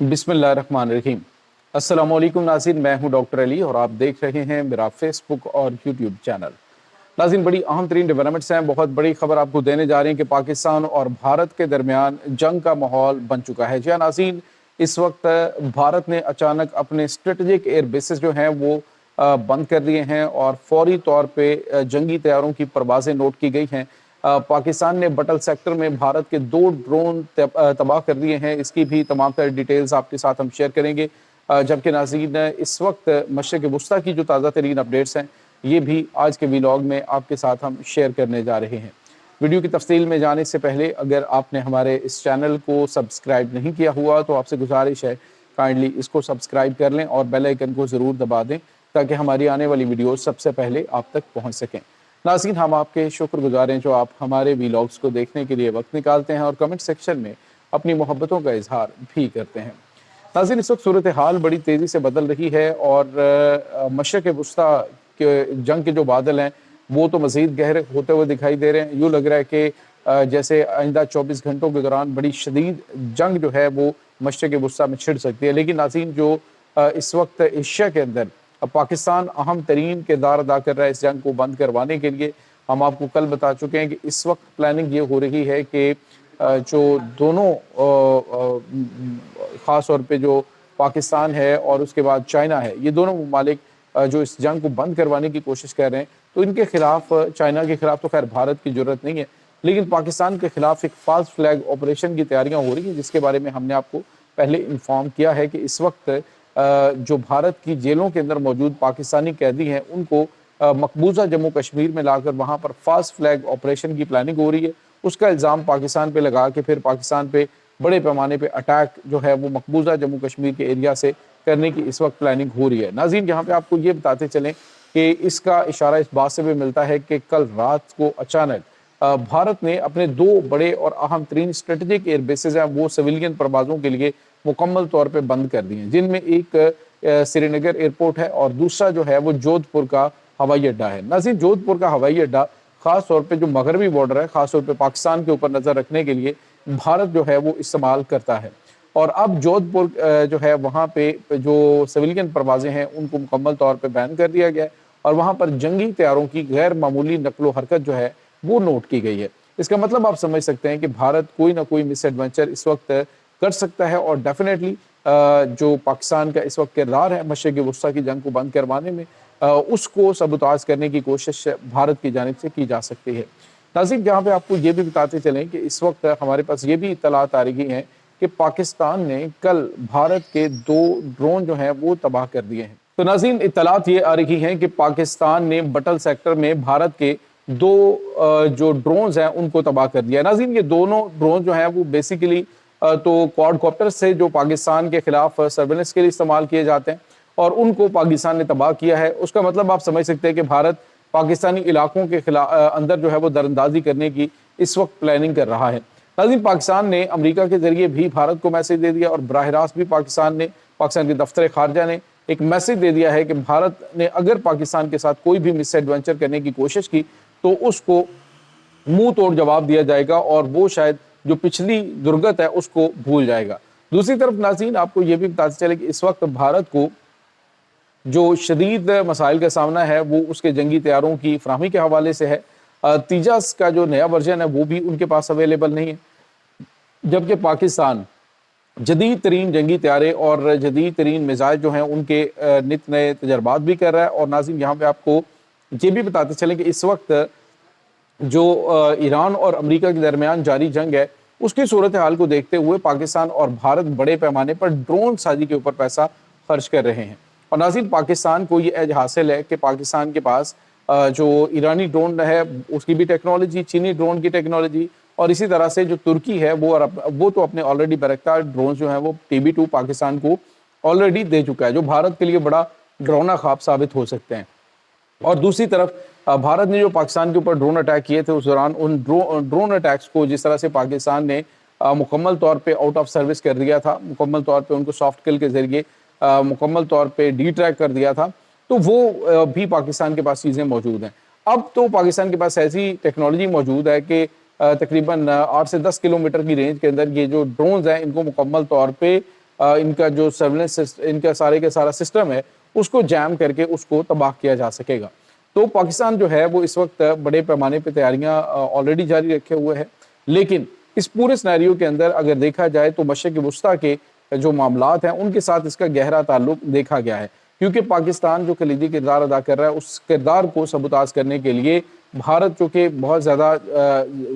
बिस्मिल्लाहिर्रहमानिर्रहीम। अस्सलाम वालेकुम नाज़रीन, मैं हूं डॉक्टर अली और आप देख रहे हैं मेरा फेसबुक और यूट्यूब चैनल। नाज़रीन, बड़ी अहम तरीन डेवलपमेंट्स हैं, बहुत बड़ी खबर आपको देने जा रहे हैं कि पाकिस्तान और भारत के दरमियान जंग का माहौल बन चुका है। जी हाँ नाज़रीन, इस वक्त भारत ने अचानक अपने स्ट्रेटेजिक एयर बेसिस जो हैं वो बंद कर दिए हैं और फौरी तौर पे जंगी तैयारों की परवाज़ें नोट की गई हैं। पाकिस्तान ने बटल सेक्टर में भारत के 2 ड्रोन तबाह कर दिए हैं। इसकी भी तमाम तर डिटेल्स आपके साथ हम शेयर करेंगे। जबकि नाज़रीन, इस वक्त मशरिक़ वुस्ता की जो ताज़ा तरीन अपडेट्स हैं, ये भी आज के व्लॉग में आपके साथ हम शेयर करने जा रहे हैं। वीडियो की तफसील में जाने से पहले अगर आपने हमारे इस चैनल को सब्सक्राइब नहीं किया हुआ तो आपसे गुजारिश है काइंडली इसको सब्सक्राइब कर लें और बेल आइकन को ज़रूर दबा दें ताकि हमारी आने वाली वीडियोस सबसे पहले आप तक पहुंच सकें। नाज़रीन, हम आपके शुक्रगुजार हैं जो आप हमारे व्लॉग्स को देखने के लिए वक्त निकालते हैं और कमेंट सेक्शन में अपनी मोहब्बतों का इजहार भी करते हैं। नाज़रीन, इस वक्त सूरत हाल बड़ी तेज़ी से बदल रही है और मशरिक़ वुस्ता के जंग के जो बादल हैं वो तो मज़ीद गहरे होते हुए दिखाई दे रहे हैं। यूँ लग रहा है कि जैसे आइंदा 24 घंटों के दौरान बड़ी शदीद जंग जो है वो मशरिक़ वुस्ता में छिड़ सकती है। लेकिन नाज़रीन, जो इस वक्त एशिया के अंदर पाकिस्तान अहम तरीन किरदार अदा कर रहा है इस जंग को बंद करवाने के लिए, हम आपको कल बता चुके हैं कि इस वक्त प्लानिंग ये हो रही है कि जो दोनों ख़ास तौर पे जो पाकिस्तान है और उसके बाद चाइना है, ये दोनों ममालिक जो इस जंग को बंद करवाने की कोशिश कर रहे हैं। तो इनके खिलाफ, चाइना के खिलाफ तो खैर भारत की ज़रूरत नहीं है, लेकिन पाकिस्तान के खिलाफ एक फाल्स फ्लैग ऑपरेशन की तैयारियां हो रही हैं, जिसके बारे में हमने आपको पहले इन्फॉर्म किया है कि इस वक्त जो भारत की जेलों के अंदर मौजूद पाकिस्तानी कैदी हैं उनको मकबूजा जम्मू कश्मीर में लाकर वहाँ पर फास्ट फ्लैग ऑपरेशन की प्लानिंग हो रही है। उसका इल्ज़ाम पाकिस्तान पे लगा के फिर पाकिस्तान पे बड़े पैमाने पे अटैक जो है वो मकबूजा जम्मू कश्मीर के एरिया से करने की इस वक्त प्लानिंग हो रही है। नाज़रीन, यहाँ पे आपको ये बताते चलें कि इसका इशारा इस बात से भी मिलता है कि कल रात को अचानक भारत ने अपने 2 बड़े और अहम तरीन स्ट्रेटेजिक एयर बेसिस हैं वो सिविलियन परवाज़ों के लिए मुकम्मल तौर पे बंद कर दिए हैं, जिनमें एक श्रीनगर एयरपोर्ट है और दूसरा जो है वो जोधपुर का हवाई अड्डा है। नाज़रीन, जोधपुर का हवाई अड्डा ख़ास तौर पे जो मगरबी बॉर्डर है, ख़ास तौर पे पाकिस्तान के ऊपर नज़र रखने के लिए भारत जो है वो इस्तेमाल करता है। और अब जोधपुर जो है वहाँ पे जो सिविलियन परवाज़ें हैं उनको मुकम्मल तौर पे बैन कर दिया गया है और वहाँ पर जंगी तैयारों की गैर मामूली नकलो हरकत जो है वो नोट की गई है। इसका मतलब आप समझ सकते हैं कि भारत कोई ना कोई मिस एडवेंचर इस वक्त कर सकता है और डेफिनेटली जो पाकिस्तान का इस वक्त किरदार है मशरिक़ वुस्ता की जंग को बंद करवाने में, उसको सबूताज करने की कोशिश भारत की जानिब से की जा सकती है। नाज़रीन, जहाँ पे आपको ये भी बताते चलें कि इस वक्त हमारे पास ये भी इत्तलात आ रही हैं कि पाकिस्तान ने कल भारत के 2 ड्रोन जो हैं वो तबाह कर दिए हैं। तो नाज़रीन, इत्तलात ये आ रही हैं कि पाकिस्तान ने बटल सेक्टर में भारत के 2 जो ड्रोन्स हैं उनको तबाह कर दिया है। नाज़रीन, ये दोनों ड्रोन जो हैं वो बेसिकली तो क्वाडकॉप्टर से जो पाकिस्तान के खिलाफ सर्वेलेंस के लिए इस्तेमाल किए जाते हैं और उनको पाकिस्तान ने तबाह किया है। उसका मतलब आप समझ सकते हैं कि भारत पाकिस्तानी इलाकों के खिलाफ अंदर जो है वो दरअंदाजी करने की इस वक्त प्लानिंग कर रहा है। नाज़रीन, पाकिस्तान ने अमेरिका के जरिए भी भारत को मैसेज दे दिया और बराह रास्त भी पाकिस्तान के दफ्तर खारजा ने एक मैसेज दे दिया है कि भारत ने अगर पाकिस्तान के साथ कोई भी मिस एडवेंचर करने की कोशिश की तो उसको मुंह तोड़ जवाब दिया जाएगा और वो शायद जो पिछली दुर्गत है उसको भूल जाएगा। दूसरी तरफ नाज़रीन, आपको ये भी बताते चले कि इस वक्त भारत को जो शदीद मसाइल का सामना है वो उसके जंगी तैयारों की फराहमी के हवाले से है। तेजस का जो नया वर्जन है वो भी उनके पास अवेलेबल नहीं है, जबकि पाकिस्तान जदीद तरीन जंगी तैयारे और जदीद तरीन मिज़ाइल जो हैं उनके नित नए तजर्बात भी कर रहा है। और नाज़रीन, यहाँ पे आपको ये भी बताते चलें कि इस वक्त जो ईरान और अमेरिका के दरमियान जारी जंग है उसकी सूरत हाल को देखते हुए पाकिस्तान और भारत बड़े पैमाने पर ड्रोन साजी के ऊपर पैसा खर्च कर रहे हैं। और नाज़रीन, पाकिस्तान को ये एज हासिल है कि पाकिस्तान के पास जो ईरानी ड्रोन है उसकी भी टेक्नोलॉजी, चीनी ड्रोन की टेक्नोलॉजी और इसी तरह से जो तुर्की है वो तो अपने ऑलरेडी बैरक्टार ड्रोन जो है वो TB2 पाकिस्तान को ऑलरेडी दे चुका है, जो भारत के लिए बड़ा डरावना ख्वाब साबित हो सकते हैं। और दूसरी तरफ भारत ने जो पाकिस्तान के ऊपर ड्रोन अटैक किए थे उस दौरान उन ड्रोन अटैक्स को जिस तरह से पाकिस्तान ने मुकम्मल तौर पे आउट ऑफ सर्विस कर दिया था, मुकम्मल तौर पे उनको सॉफ्ट किल के ज़रिए मुकम्मल तौर पे डिट्रैक कर दिया था, तो वो भी पाकिस्तान के पास चीज़ें मौजूद हैं। अब तो पाकिस्तान के पास ऐसी टेक्नोलॉजी मौजूद है कि तकरीबन 8 से 10 किलोमीटर की रेंज के अंदर ये जो ड्रोन्स हैं इनको मुकम्मल तौर पे ان کا جو سرویلنس ان کا سارے کا سارا سسٹم ہے اس کو جیم کر کے اس کو تباہ کیا جا سکے گا۔ تو پاکستان جو ہے وہ اس وقت بڑے پیمانے پہ تیاریاں آلریڈی جاری رکھے ہوئے ہیں، لیکن اس پورے سینیریو کے اندر اگر دیکھا جائے تو مشرق وسطیٰ کے جو معاملات ہیں ان کے ساتھ اس کا گہرا تعلق دیکھا گیا ہے، کیونکہ پاکستان جو کلیدی کردار ادا کر رہا ہے اس کردار کو سبوتاژ کرنے کے لیے بھارت چونکہ بہت زیادہ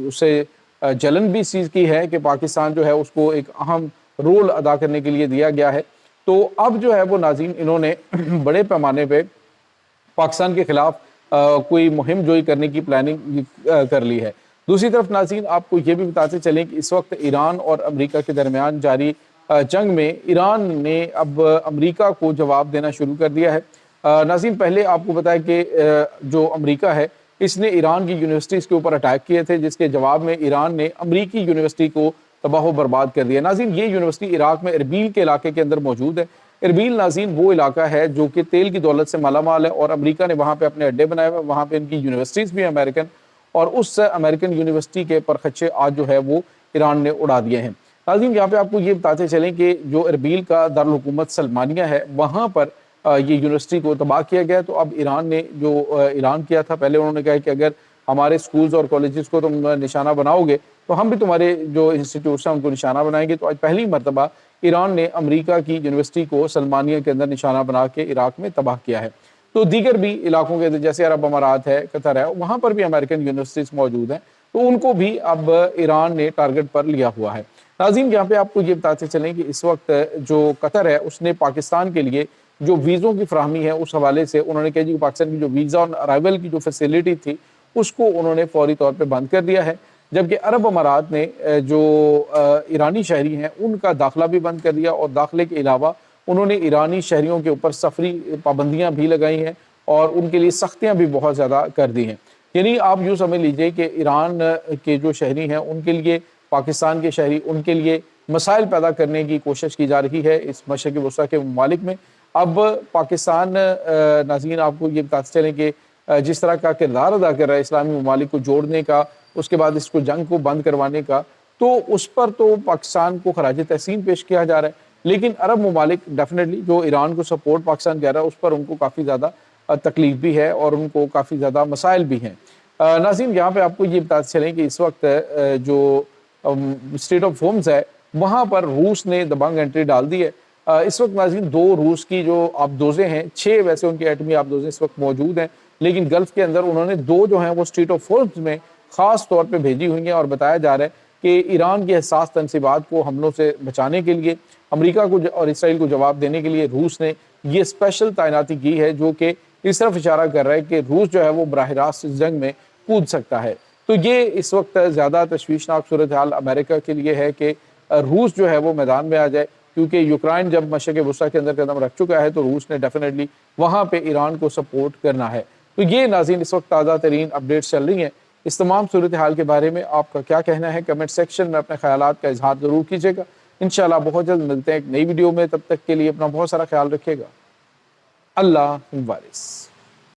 اسے جلن بھی اس چیز کی ہے کہ پاکستان جو ہے اس کو ایک اہم رول ادا کرنے کے لیے دیا گیا ہے۔ تو اب جو ہے وہ ناظرین انہوں نے بڑے پیمانے پہ پاکستان کے خلاف کوئی مہم جوئی کرنے کی پلاننگ کر لی ہے۔ دوسری طرف ناظرین آپ کو یہ بھی بتاتے چلیں کہ اس وقت ایران اور امریکہ کے درمیان جاری جنگ میں ایران نے اب امریکہ کو جواب دینا شروع کر دیا ہے۔ ناظرین پہلے آپ کو بتایا کہ جو امریکہ ہے اس نے ایران کی یونیورسٹیز کے اوپر اٹیک کیے تھے، جس کے جواب میں ایران نے امریکی یونیورسٹی کو تباہ و برباد کر دیا۔ ناظرین یہ یونیورسٹی عراق میں اربیل کے علاقے کے اندر موجود ہے۔ اربیل ناظرین وہ علاقہ ہے جو کہ تیل کی دولت سے مالا مال ہے، اور امریکہ نے وہاں پہ اپنے اڈے بنائے ہوئے، وہاں پہ ان کی یونیورسٹیز بھی ہیں امریکن، اور اس امریکن یونیورسٹی کے پرخچے آج جو ہے وہ ایران نے اڑا دیے ہیں۔ ناظرین یہاں پہ آپ کو یہ بتاتے چلیں کہ جو اربیل کا دارالحکومت سلمانیہ ہے وہاں پر یہ یونیورسٹی کو تباہ کیا گیا۔ تو اب ایران نے جو اعلان کیا تھا، پہلے انہوں نے کہا کہ اگر ہمارے سکولز اور کالجز کو تم نشانہ بناؤ گے تو ہم بھی تمہارے جو انسٹیٹیوٹس ہیں ان کو نشانہ بنائیں گے۔ تو آج پہلی مرتبہ ایران نے امریکہ کی یونیورسٹی کو سلمانیہ کے اندر نشانہ بنا کے عراق میں تباہ کیا ہے۔ تو دیگر بھی علاقوں کے جیسے عرب امارات ہے، قطر ہے، وہاں پر بھی امریکن یونیورسٹیز موجود ہیں، تو ان کو بھی اب ایران نے ٹارگٹ پر لیا ہوا ہے۔ ناظرین یہاں پہ آپ کو یہ بتاتے چلیں کہ اس وقت جو قطر ہے اس نے پاکستان کے لیے جو ویزوں کی فراہمی ہے اس حوالے سے انہوں نے کہا کہ پاکستان کی جو ویزا آن ارائیول کی جو فیسیلٹی تھی اس کو انہوں نے فوری طور پہ بند کر دیا ہے، جبکہ عرب امارات نے جو ایرانی شہری ہیں ان کا داخلہ بھی بند کر دیا، اور داخلے کے علاوہ انہوں نے ایرانی شہریوں کے اوپر سفری پابندیاں بھی لگائی ہیں اور ان کے لیے سختیاں بھی بہت زیادہ کر دی ہیں۔ یعنی آپ یوں سمجھ لیجئے کہ ایران کے جو شہری ہیں ان کے لیے پاکستان کے شہری ان کے لیے مسائل پیدا کرنے کی کوشش کی جا رہی ہے اس مشرق وسطیٰ کے ممالک میں۔ اب پاکستان ناظرین آپ کو یہ بتاتے چلیں کہ جس طرح کا کردار ادا کر رہا ہے اسلامی ممالک کو جوڑنے کا، اس کے بعد اس کو جنگ کو بند کروانے کا، تو اس پر تو پاکستان کو خراج تحسین پیش کیا جا رہا ہے، لیکن عرب ممالک ڈیفینیٹلی جو ایران کو سپورٹ پاکستان کر رہا ہے اس پر ان کو کافی زیادہ تکلیف بھی ہے اور ان کو کافی زیادہ مسائل بھی ہیں۔ ناظرین یہاں پہ آپ کو یہ بتاتے چلیں کہ اس وقت جو اسٹیٹ آف ہومز ہے وہاں پر روس نے دبنگ انٹری ڈال دی ہے۔ اس وقت ناظرین 2 روس کی جو آبدوزیں ہیں، 6 ویسے ان کی ایٹمی آبدوزیں اس وقت موجود ہیں، لیکن گلف کے اندر انہوں نے 2 جو ہیں وہ اسٹریٹ آف ہومز میں خاص طور پہ بھیجی ہوئی ہیں، اور بتایا جا رہا ہے کہ ایران کی حساس تنصیبات کو حملوں سے بچانے کے لیے امریکہ کو اور اسرائیل کو جواب دینے کے لیے روس نے یہ اسپیشل تعیناتی کی ہے، جو کہ اس طرف اشارہ کر رہا ہے کہ روس جو ہے وہ براہ راست اس جنگ میں کود سکتا ہے۔ تو یہ اس وقت زیادہ تشویشناک صورتحال امریکہ کے لیے ہے کہ روس جو ہے وہ میدان میں آ جائے، کیونکہ یوکرائن جب مشرق وسطیٰ کے اندر قدم رکھ چکا ہے تو روس نے ڈیفینیٹلی وہاں پہ ایران کو سپورٹ کرنا ہے۔ تو یہ ناظرین اس وقت تازہ ترین اپڈیٹس چل رہی ہیں۔ اس تمام صورتحال کے بارے میں آپ کا کیا کہنا ہے؟ کمنٹ سیکشن میں اپنے خیالات کا اظہار ضرور کیجیے گا۔ انشاءاللہ بہت جلد ملتے ہیں ایک نئی ویڈیو میں، تب تک کے لیے اپنا بہت سارا خیال رکھیے گا۔ اللہ حافظ۔